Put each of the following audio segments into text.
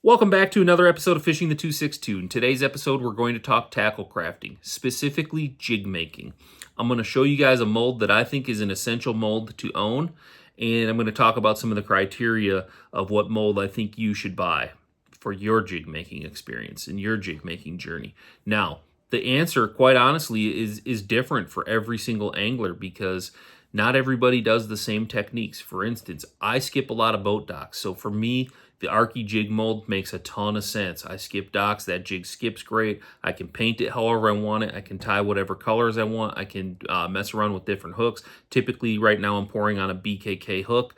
Welcome back to another episode of Fishing the 262. In today's episode, we're going to talk tackle crafting, specifically jig making. I'm going to show you guys a mold that I think is an essential mold to own, and I'm going to talk about some of the criteria of what mold I think you should buy for your jig making experience and your jig making journey. Now, the answer, quite honestly, is different for every single angler because not everybody does the same techniques. For instance, I skip a lot of boat docks. So for me, the Arky jig mold makes a ton of sense. I skip docks. That jig skips great. I can paint it however I want it. I can tie whatever colors I want. I can mess around with different hooks. Typically, right now, I'm pouring on a BKK hook,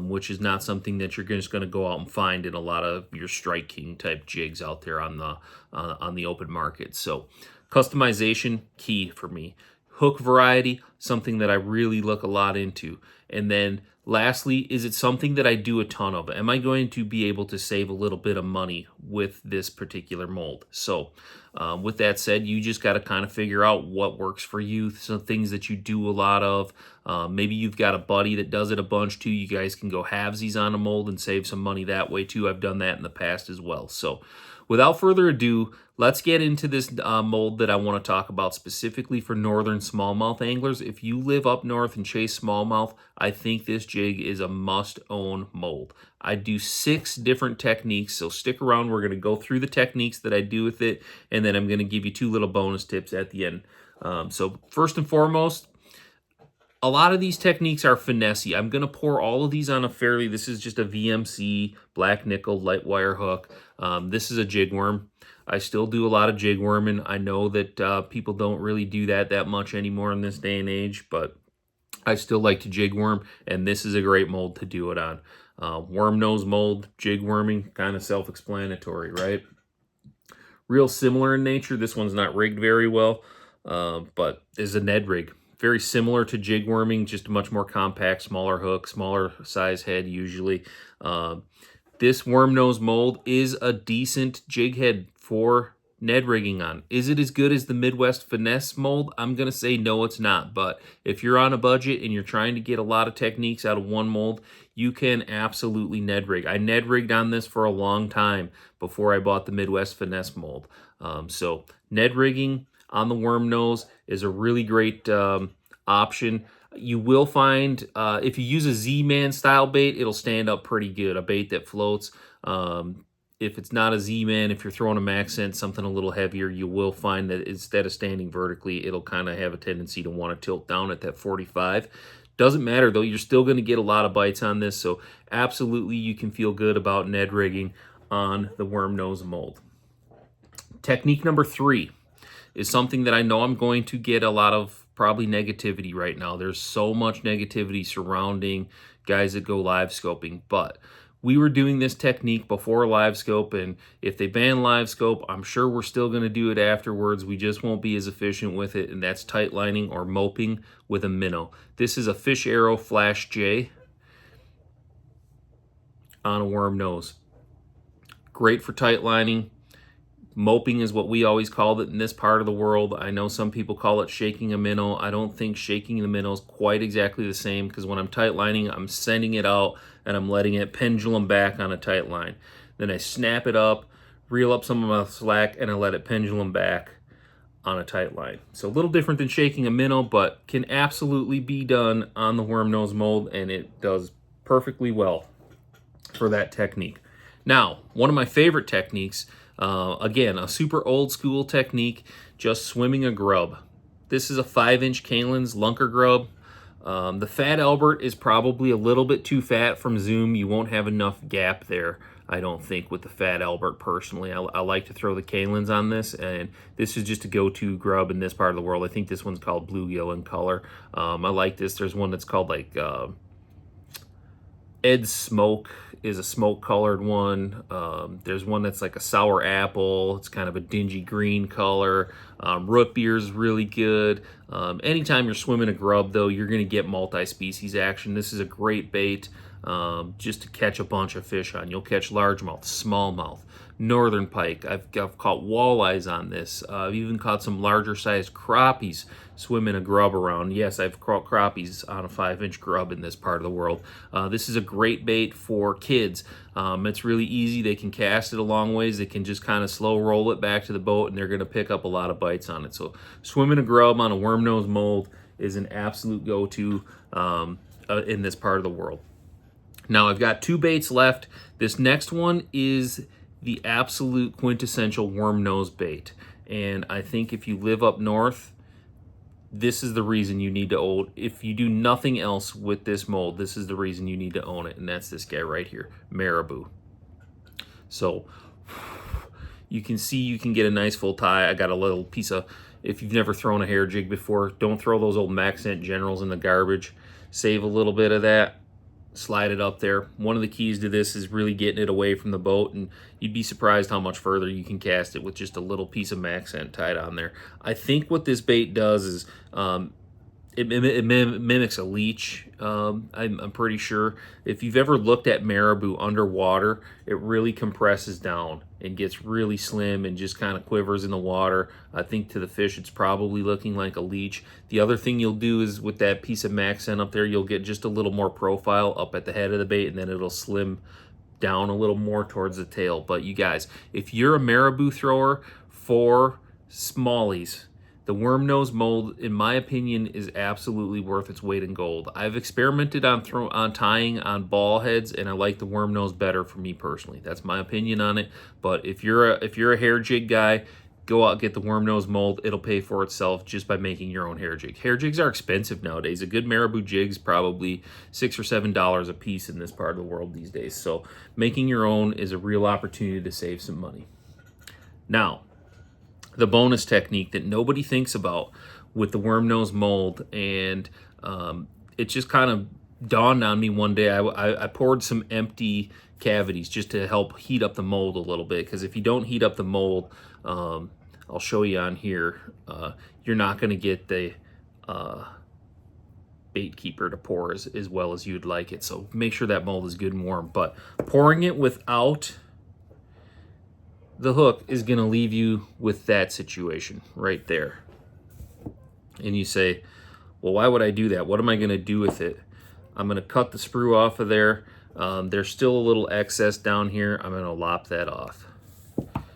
which is not something that you're just going to go out and find in a lot of your Strike King type jigs out there on the open market. So customization, key for me. Hook variety, something that I really look a lot into. And then lastly, is it something that I do a ton of? Am I going to be able to save a little bit of money with this particular mold? So with that said, you just got to kind of figure out what works for you, some things that you do a lot of. Maybe you've got a buddy that does it a bunch too. You guys can go halvesies on a mold and save some money that way too. I've done that in the past as well. So without further ado, let's get into this mold that I want to talk about specifically for northern smallmouth anglers. If you live up north and chase smallmouth, I think this jig is a must-own mold. I do 6 different techniques, so stick around. We're going to go through the techniques that I do with it, and then I'm going to give you 2 little bonus tips at the end. So first and foremost, a lot of these techniques are finessey. I'm going to pour all of these on this is just a VMC black nickel light wire hook. This is a jig worm. I still do a lot of jig worming. I know that people don't really do that much anymore in this day and age, but I still like to jig worm, and this is a great mold to do it on. Worm nose mold, jig worming, kind of self-explanatory, right? Real similar in nature. This one's not rigged very well, but is a Ned rig. Very similar to jig worming, just a much more compact, smaller hook, smaller size head usually. This worm nose mold is a decent jig head for Ned rigging on. Is it as good as the Midwest finesse mold? I'm going to say no, it's not. But if you're on a budget and you're trying to get a lot of techniques out of one mold, you can absolutely Ned rig. I Ned rigged on this for a long time before I bought the Midwest finesse mold. So Ned rigging on the worm nose is a really great option. You will find if you use a Z-Man style bait, it'll stand up pretty good. A bait that floats. If it's not a Z-Man, if you're throwing a accent, something a little heavier, you will find that instead of standing vertically, it'll kind of have a tendency to want to tilt down at that 45. Doesn't matter though, you're still going to get a lot of bites on this, so absolutely you can feel good about Ned rigging on the worm nose mold. Technique number 3 is something that I know I'm going to get a lot of probably negativity right now. There's so much negativity surrounding guys that go live scoping, but we were doing this technique before live scope, and if they ban live scope, I'm sure we're still going to do it afterwards. We just won't be as efficient with it, and that's tight lining or moping with a minnow. This is a Fish Arrow Flash J on a worm nose. Great for tight lining. Moping is what we always called it in this part of the world. I know some people call it shaking a minnow. I don't think shaking the minnow is quite exactly the same, because when I'm tight lining, I'm sending it out and I'm letting it pendulum back on a tight line. Then I snap it up, reel up some of my slack, and I let it pendulum back on a tight line. So a little different than shaking a minnow, but can absolutely be done on the worm nose mold, and it does perfectly well for that technique. Now, one of my favorite techniques, again, a super old school technique, just swimming a grub. This is a 5-inch Kalin's Lunker grub. The Fat Albert is probably a little bit too fat from Zoom. You won't have enough gap there, I don't think, with the Fat Albert personally. I like to throw the Kalin's on this, and this is just a go-to grub in this part of the world. I think this one's called bluegill in color. I like this. There's one that's called like Ed Smoke is a smoke-colored one. There's one that's like a sour apple. It's kind of a dingy green color. Root beer is really good. Anytime you're swimming a grub, though, you're going to get multi-species action. This is a great bait. just to catch a bunch of fish on. You'll catch largemouth, smallmouth, northern pike. I've caught walleyes on this. I've even caught some larger sized crappies swimming a grub around. Yes, I've caught crappies on a 5-inch grub in this part of the world. This is a great bait for kids. It's really easy. They can cast it a long ways. They can just kind of slow roll it back to the boat, and they're going to pick up a lot of bites on it. So swimming a grub on a worm nose mold is an absolute go-to in this part of the world. Now I've got 2 baits left. This next one is the absolute quintessential worm nose bait. And I think if you live up north, this is the reason you need to own. If you do nothing else with this mold, this is the reason you need to own it. And that's this guy right here, Maribou. So you can see you can get a nice full tie. I got a little piece of, if you've never thrown a hair jig before, don't throw those old Maxent Generals in the garbage. Save a little bit of that. Slide it up there. One of the keys to this is really getting it away from the boat, and you'd be surprised how much further you can cast it with just a little piece of Maxent tied on there. I think what this bait does is it mimics a leech. I'm pretty sure. If you've ever looked at Maribou underwater, it really compresses down and gets really slim and just kind of quivers in the water. I think to the fish it's probably looking like a leech. The other thing you'll do is with that piece of Maxent up there, you'll get just a little more profile up at the head of the bait, and then it'll slim down a little more towards the tail. But you guys, if you're a Maribou thrower for smallies, the worm nose mold, in my opinion, is absolutely worth its weight in gold. I've experimented on tying on ball heads, and I like the worm nose better for me personally. That's my opinion on it. But if you're a hair jig guy, go out and get the worm nose mold. It'll pay for itself just by making your own hair jig. Hair jigs are expensive nowadays. A good Maribou jig's probably $6 or $7 a piece in this part of the world these days. So making your own is a real opportunity to save some money. Now, the bonus technique that nobody thinks about with the worm nose mold, and it just kind of dawned on me one day. I poured some empty cavities just to help heat up the mold a little bit, because if you don't heat up the mold, I'll show you on here, you're not going to get the bait keeper to pour as well as you'd like it. So make sure that mold is good and warm. But pouring it without the hook is going to leave you with that situation right there. And you say, well, why would I do that? What am I going to do with it? I'm going to cut the sprue off of there. There's still a little excess down here. I'm going to lop that off.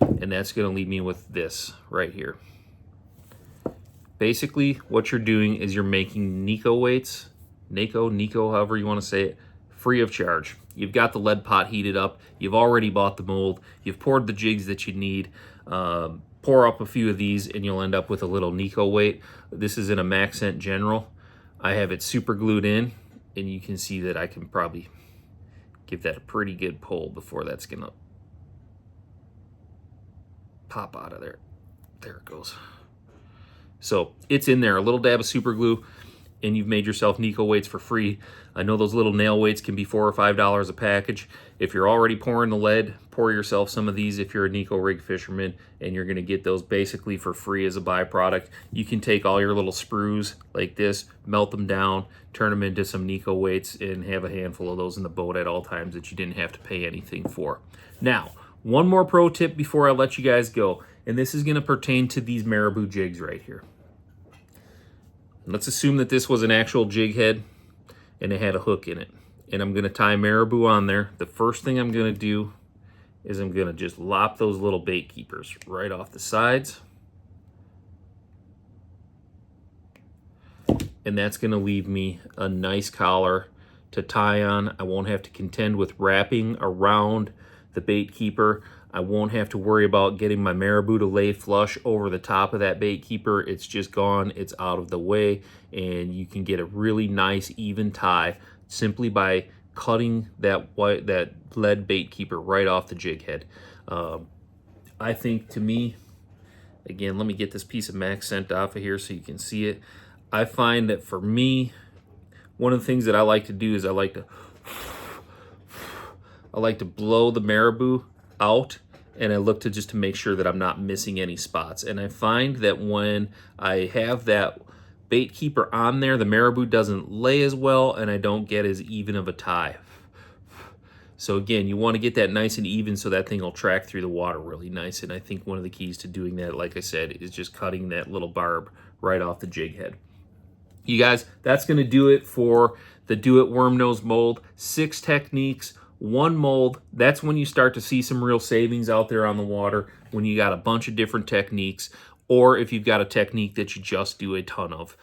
And that's going to leave me with this right here. Basically, what you're doing is you're making Nico weights, Nico, however you want to say it, free of charge. You've got the lead pot heated up. You've already bought the mold. You've poured the jigs that you need. Pour up a few of these and you'll end up with a little Nico weight. This is in a Maxent General. I have it super glued in, and you can see that I can probably give that a pretty good pull before that's gonna pop out of there. There it goes. So it's in there, a little dab of super glue, and you've made yourself Nico weights for free. I know those little nail weights can be $4 or $5 a package. If you're already pouring the lead, pour yourself some of these if you're a Nico rig fisherman, and you're gonna get those basically for free as a byproduct. You can take all your little sprues like this, melt them down, turn them into some Nico weights, and have a handful of those in the boat at all times that you didn't have to pay anything for. Now, one more pro tip before I let you guys go, and this is gonna pertain to these Maribou jigs right here. Let's assume that this was an actual jig head and it had a hook in it. And I'm going to tie Maribou on there. The first thing I'm going to do is I'm going to just lop those little bait keepers right off the sides. And that's going to leave me a nice collar to tie on. I won't have to contend with wrapping around the bait keeper. I won't have to worry about getting my Maribou to lay flush over the top of that bait keeper. It's just gone, it's out of the way, and you can get a really nice even tie simply by cutting that lead bait keeper right off the jig head. I think, to me, again, let me get this piece of Maxent off of here so you can see it. I find that for me, one of the things that I like to do is I like to blow the Maribou out, and I look to make sure that I'm not missing any spots. And I find that when I have that bait keeper on there, the Maribou doesn't lay as well, and I don't get as even of a tie. So again, you want to get that nice and even so that thing will track through the water really nice. And I think one of the keys to doing that, like I said, is just cutting that little barb right off the jig head. You guys, that's going to do it for the Do It Worm Nose mold. 6 techniques, 1 mold. That's when you start to see some real savings out there on the water, when you got a bunch of different techniques, or if you've got a technique that you just do a ton of.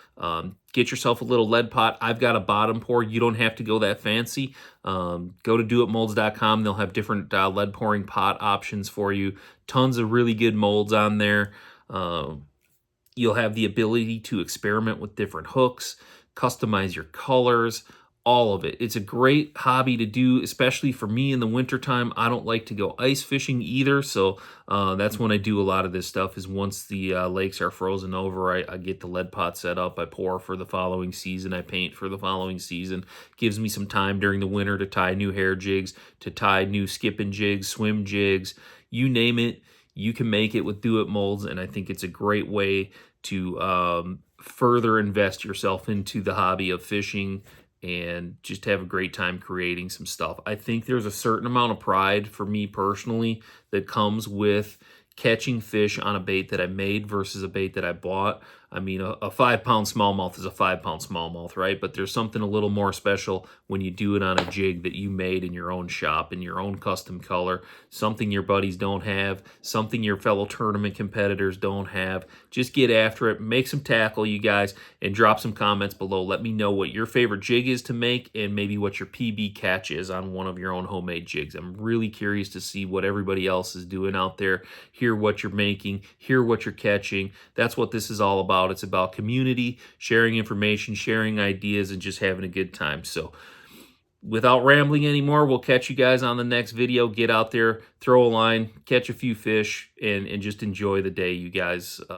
Get yourself a little lead pot. I've got a bottom pour. You don't have to go that fancy. Go to doitmolds.com. They'll have different lead pouring pot options for you. Tons of really good molds on there. You'll have the ability to experiment with different hooks, customize your colors, all of it. It's a great hobby to do, especially for me in the wintertime. I don't like to go ice fishing either, so that's when I do a lot of this stuff, is once the lakes are frozen over, I get the lead pot set up, I pour for the following season, I paint for the following season. Gives me some time during the winter to tie new hair jigs, to tie new skipping jigs, swim jigs, you name it. You can make it with Do It molds, and I think it's a great way to further invest yourself into the hobby of fishing and just have a great time creating some stuff. I think there's a certain amount of pride for me personally that comes with catching fish on a bait that I made versus a bait that I bought. I mean, a 5-pound smallmouth is a 5-pound smallmouth, right? But there's something a little more special when you do it on a jig that you made in your own shop, in your own custom color, something your buddies don't have, something your fellow tournament competitors don't have. Just get after it, make some tackle, you guys, and drop some comments below. Let me know what your favorite jig is to make and maybe what your PB catch is on one of your own homemade jigs. I'm really curious to see what everybody else is doing out there, hear what you're making, hear what you're catching. That's what this is all about. It's about community, sharing information, sharing ideas, and just having a good time. So without rambling anymore, we'll catch you guys on the next video. Get out there, throw a line, catch a few fish, and just enjoy the day, you guys.